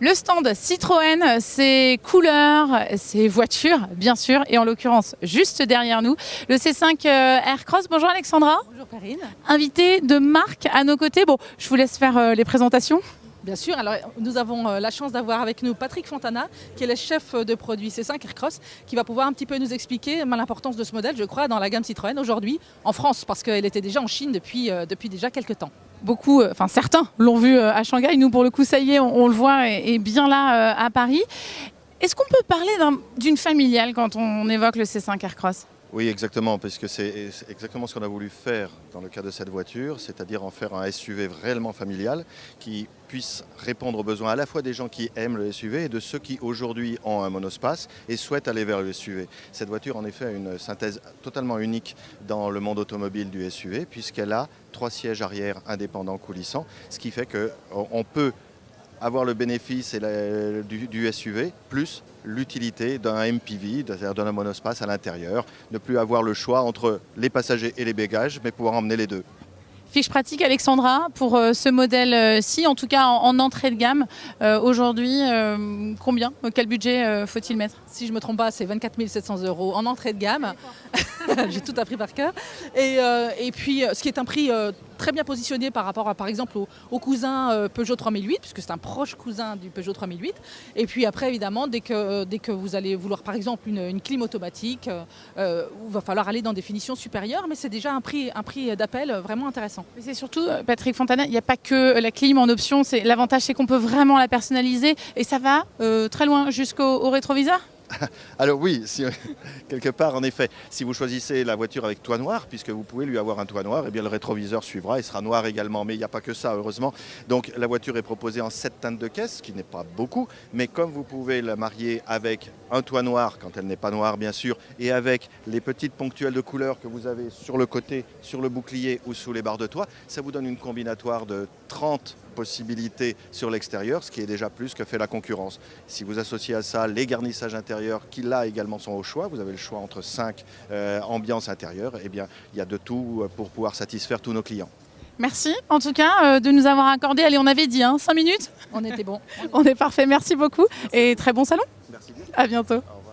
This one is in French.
Le stand Citroën, ses couleurs, ses voitures, bien sûr, et en l'occurrence, juste derrière nous, le C5 Aircross. Bonjour Alexandra. Bonjour Perrine. Invitée de marque à nos côtés. Bon, je vous laisse faire les présentations. Bien sûr, alors nous avons la chance d'avoir avec nous Patrick Fontana, qui est le chef de produit C5 Aircross, qui va pouvoir un petit peu nous expliquer l'importance de ce modèle, je crois, dans la gamme Citroën aujourd'hui, en France, parce qu'elle était déjà en Chine depuis déjà quelques temps. Beaucoup, certains l'ont vu à Shanghai. Nous, pour le coup, ça y est, on le voit, et bien là à Paris. Est-ce qu'on peut parler d'une familiale quand on évoque le C5 Aircross ? Oui, exactement, parce que c'est exactement ce qu'on a voulu faire dans le cas de cette voiture, c'est-à-dire en faire un SUV réellement familial qui puisse répondre aux besoins à la fois des gens qui aiment le SUV et de ceux qui aujourd'hui ont un monospace et souhaitent aller vers le SUV. Cette voiture en effet a une synthèse totalement unique dans le monde automobile du SUV puisqu'elle a 3 sièges arrière indépendants coulissants, ce qui fait qu'on peut avoir le bénéfice du SUV plus l'utilité d'un MPV, c'est-à-dire d'un monospace à l'intérieur, ne plus avoir le choix entre les passagers et les bagages, mais pouvoir emmener les deux. Fiche pratique Alexandra pour ce modèle-ci, en tout cas en entrée de gamme. Aujourd'hui, combien ? Quel budget faut-il mettre ? Si je ne me trompe pas, c'est 24 700 € en entrée de gamme. J'ai tout appris par cœur. Et puis, ce qui est un prix très bien positionné par rapport, par exemple, au cousin Peugeot 3008, puisque c'est un proche cousin du Peugeot 3008. Et puis après, évidemment, dès que vous allez vouloir, par exemple, une clim automatique, il va falloir aller dans des finitions supérieures, mais c'est déjà un prix d'appel vraiment intéressant. Mais c'est surtout, Patrick Fontana, il n'y a pas que la clim en option. L'avantage, c'est qu'on peut vraiment la personnaliser et ça va très loin jusqu'au rétroviseur. Alors oui, quelque part en effet, si vous choisissez la voiture avec toit noir, puisque vous pouvez lui avoir un toit noir, eh bien le rétroviseur suivra, il sera noir également, mais il n'y a pas que ça heureusement. Donc la voiture est proposée en 7 teintes de caisse, ce qui n'est pas beaucoup, mais comme vous pouvez la marier avec un toit noir, quand elle n'est pas noire bien sûr, et avec les petites ponctuelles de couleurs que vous avez sur le côté, sur le bouclier ou sous les barres de toit, ça vous donne une combinatoire de 30 possibilités sur l'extérieur, ce qui est déjà plus que fait la concurrence. Si vous associez à ça les garnissages intérieurs qui là également sont au choix, vous avez le choix entre 5 ambiances intérieures, eh bien il y a de tout pour pouvoir satisfaire tous nos clients. Merci en tout cas de nous avoir accordé, allez on avait dit 5 minutes. On était bon. On est parfait, merci beaucoup et très bon salon. Merci bien. À bientôt.